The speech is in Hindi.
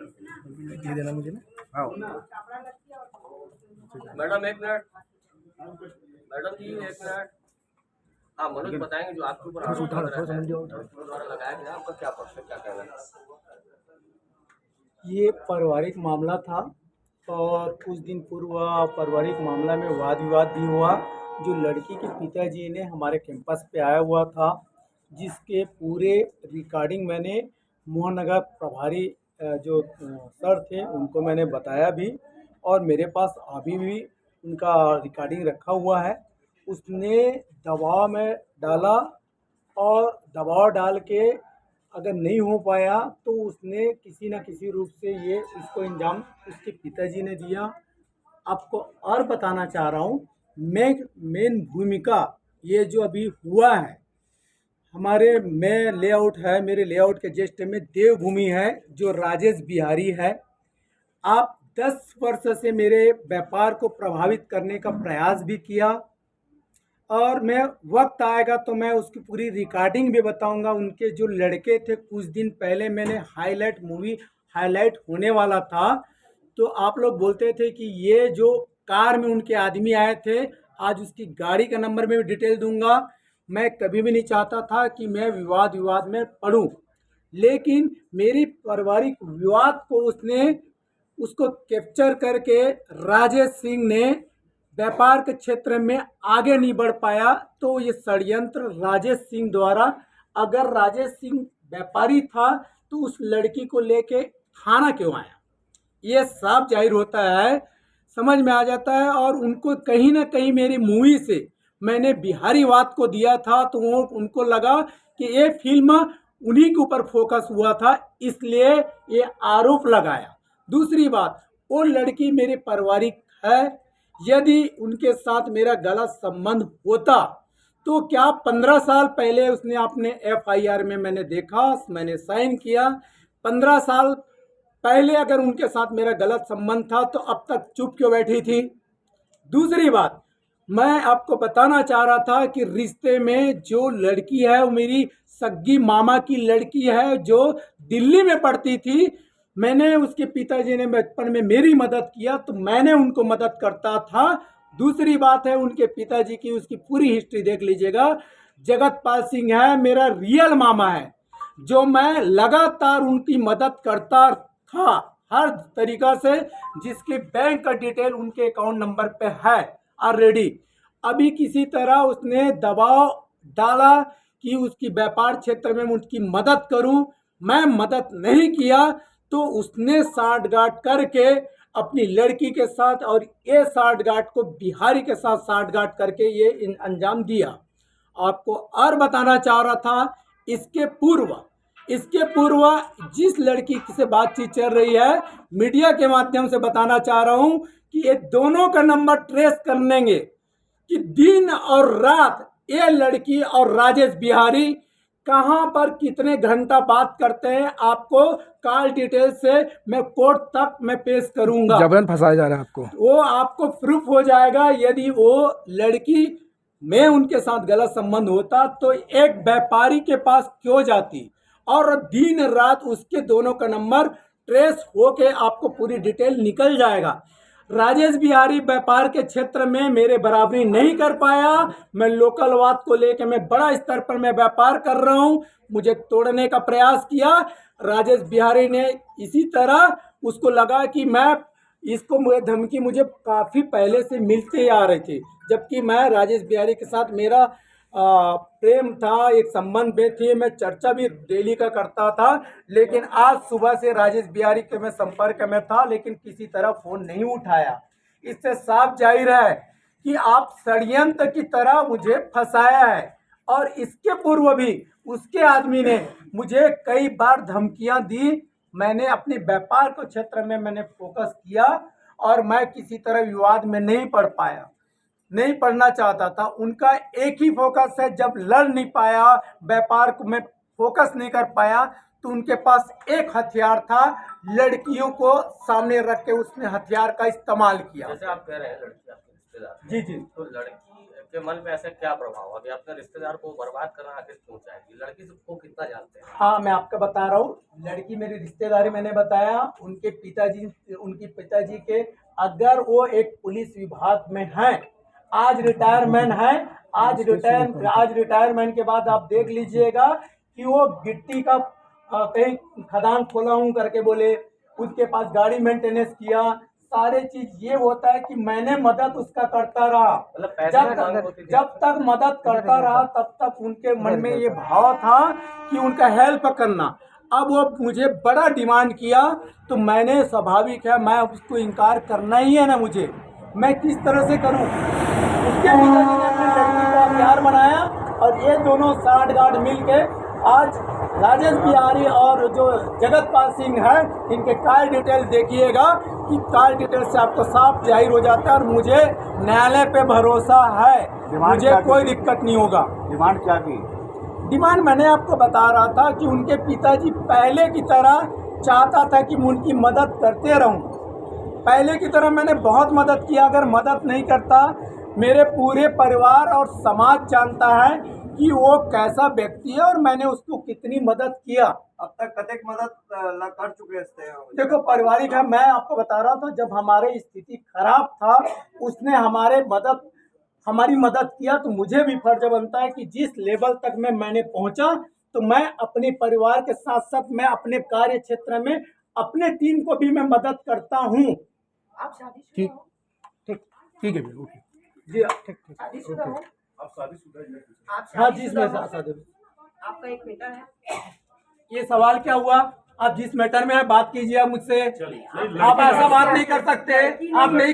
ये देना मुझे ना। हाँ मैडम एक मिनट, मैडम जी एक मिनट। हाँ मनोज बताएंगे जो आपके ऊपर आरोप लग रहा है द्वारा लगाया गया, आपका क्या पक्ष है, क्या कहना है? ये पारिवारिक मामला था और कुछ दिन पूर्व पारिवारिक मामला में वाद विवाद भी हुआ। जो लड़की के पिताजी ने हमारे कैंपस पे आया हुआ था, जिसके पूरे रिकॉर्डिंग मैंने मोहन नगर प्रभारी जो सर थे उनको मैंने बताया भी, और मेरे पास अभी भी उनका रिकॉर्डिंग रखा हुआ है। उसने दबाव में डाला और दबाव डाल के अगर नहीं हो पाया तो उसने किसी न किसी रूप से ये इसको इंजाम उसके पिताजी ने दिया। आपको और बताना चाह रहा हूँ, मैं मेन भूमिका ये जो अभी हुआ है हमारे में लेआउट है, मेरे लेआउट के जस्ट में देवभूमि है जो राजेश बिहारी है। आप 10 वर्ष से मेरे व्यापार को प्रभावित करने का प्रयास भी किया, और मैं वक्त आएगा तो मैं उसकी पूरी रिकॉर्डिंग भी बताऊंगा। उनके जो लड़के थे, कुछ दिन पहले मैंने हाईलाइट होने वाला था, तो आप लोग बोलते थे कि ये जो कार में उनके आदमी आए थे, आज उसकी गाड़ी का नंबर में भी डिटेल दूंगा। मैं कभी भी नहीं चाहता था कि मैं विवाद में पड़ूं, लेकिन मेरी पारिवारिक विवाद को उसको कैप्चर करके राजेश सिंह ने व्यापार के क्षेत्र में आगे नहीं बढ़ पाया। तो ये षड्यंत्र राजेश सिंह द्वारा, अगर राजेश सिंह व्यापारी था तो उस लड़की को लेके थाना क्यों आया, ये साफ जाहिर होता है, समझ में आ जाता है। और उनको कहीं ना कहीं मेरी मूवी से मैंने बिहारीवाद को दिया था, तो वो उनको लगा कि ये फिल्म उन्हीं के ऊपर फोकस हुआ था, इसलिए ये आरोप लगाया। दूसरी बात, वो लड़की मेरी पारिवारिक है, यदि उनके साथ मेरा गलत संबंध होता तो क्या 15 साल पहले उसने अपने FIR में मैंने देखा, मैंने साइन किया। 15 साल पहले अगर उनके साथ मेरा गलत संबंध था तो अब तक चुप क्यों बैठी थी? दूसरी बात, मैं आपको बताना चाह रहा था कि रिश्ते में जो लड़की है वो मेरी सग्गी मामा की लड़की है जो दिल्ली में पढ़ती थी। मैंने उसके पिताजी ने बचपन में मेरी मदद किया तो मैंने उनको मदद करता था। दूसरी बात है, उनके पिताजी की उसकी पूरी हिस्ट्री देख लीजिएगा। जगतपाल सिंह है मेरा रियल मामा है, जो मैं लगातार उनकी मदद करता था हर तरीका से, जिसके बैंक का डिटेल उनके अकाउंट नंबर पे है ऑलरेडी। अभी किसी तरह उसने दबाव डाला कि उसकी व्यापार क्षेत्र में उसकी मदद करूं, मैं मदद नहीं किया, तो उसने साठगांठ करके अपनी लड़की के साथ, और ये साठगांठ को बिहारी के साथ साठगांठ करके ये अंजाम दिया। आपको और बताना चाह रहा था, इसके पूर्व जिस लड़की से बातचीत चल रही है, मीडिया के माध्यम से बताना चाह रहा हूं कि ये दोनों का नंबर ट्रेस कर लेंगे कि दिन और रात ये लड़की और राजेश बिहारी कहां पर कितने घंटा बात करते हैं। आपको कॉल डिटेल से मैं कोर्ट तक मैं पेश करूंगा। जबरन फंसाया जा रहा है आपको, वो आपको प्रूफ हो जाएगा। यदि वो लड़की में उनके साथ गलत संबंध होता तो एक व्यापारी के पास क्यों जाती, और दिन रात उसके दोनों का नंबर ट्रेस होके आपको पूरी डिटेल निकल जाएगा। राजेश बिहारी व्यापार के क्षेत्र में मेरे बराबरी नहीं कर पाया। मैं लोकलवाद को लेकर मैं बड़ा स्तर पर मैं व्यापार कर रहा हूं, मुझे तोड़ने का प्रयास किया। राजेश बिहारी ने इसी तरह, उसको लगा कि मैं इसको धमकी मुझे काफ़ी पहले से मिलते आ रहे थे, जबकि मैं राजेश बिहारी के साथ मेरा प्रेम था, एक संबंध में थे, मैं चर्चा भी डेली का करता था। लेकिन आज सुबह से राजेश बिहारी के मैं संपर्क में था, लेकिन किसी तरह फोन नहीं उठाया। इससे साफ जाहिर है कि आप षड्यंत्र की तरह मुझे फंसाया है। और इसके पूर्व भी उसके आदमी ने मुझे कई बार धमकियां दी। मैंने अपने व्यापार के क्षेत्र में मैंने फोकस किया और मैं किसी तरह विवाद में नहीं पढ़ना चाहता था। उनका एक ही फोकस है, जब लड़ नहीं पाया, व्यापार को मैं फोकस नहीं कर पाया, तो उनके पास एक हथियार था, लड़कियों को सामने रख के उसने हथियार का इस्तेमाल किया। जैसे आप कह रहे हैं लड़की आपके रिश्तेदार, जी जी, तो लड़की आपके मन पे ऐसा क्या प्रभाव, अभी अपने रिश्तेदार को बर्बाद करना आखिर क्यों चाहेगी? लड़की को कितना जानते हैं? हाँ, मैं आपका बता रहा हूँ। लड़की मेरी रिश्तेदारी मैंने बताया, उनके पिताजी के, अगर वो एक पुलिस विभाग में हैं, आज रिटायरमेंट है, आज रिटायरमेंट के बाद आप देख लीजिएगा कि वो गिट्टी का कहीं खदान खोला हूँ करके बोले, उसके पास गाड़ी मेंटेनेंस किया, सारे चीज ये होता है कि मैंने मदद उसका करता रहा। मतलब पैसे में मांग होती थी? जब तक मदद करता रहा तब तक उनके मन में ये भाव था कि उनका हेल्प करना। अब वो मुझे बड़ा डिमांड किया तो मैंने, स्वाभाविक है, मैं उसको इनकार करना ही है ना, मुझे मैं किस तरह से करूं। उसके पिताजी ने अपनी लड़की को हथियार बनाया और ये दोनों साठगांठ मिल के आज राजेश बिहारी और जो जगतपाल सिंह है, इनके कॉल डिटेल देखिएगा कि कॉल डिटेल से आपको साफ जाहिर हो जाता है। और मुझे न्यायालय पे भरोसा है, मुझे कोई दिक्कत नहीं होगा। डिमांड क्या की? डिमांड मैंने आपको बता रहा था कि उनके पिताजी पहले की तरह चाहता था कि मैं उनकी मदद करते रहूं। पहले की तरह मैंने बहुत मदद किया, अगर मदद नहीं करता, मेरे पूरे परिवार और समाज जानता है कि वो कैसा व्यक्ति है और मैंने उसको कितनी मदद किया। अब तक कतेक मदद कर चुके हैं? देखो, पारिवारिक है, मैं आपको बता रहा था, जब हमारी स्थिति खराब था उसने हमारी मदद किया, तो मुझे भी फर्ज बनता है कि जिस लेवल तक मैंने पहुंचा, तो मैं अपने परिवार के साथ साथ मैं अपने कार्य क्षेत्र में अपने टीम को भी मैं मदद करता हूँ। आप शादी ठीक ठीक है भैया, ओके जी ठीक। शादीशुदा हो? आप शादीशुदा हैं? आप हाँ जी, शादीशुदा इसमें हो? आपका एक बेटा है? ये सवाल क्या हुआ? आप जिस मैटर में है बात कीजिए आप मुझसे, आप ऐसा बात नहीं कर सकते, आप नहीं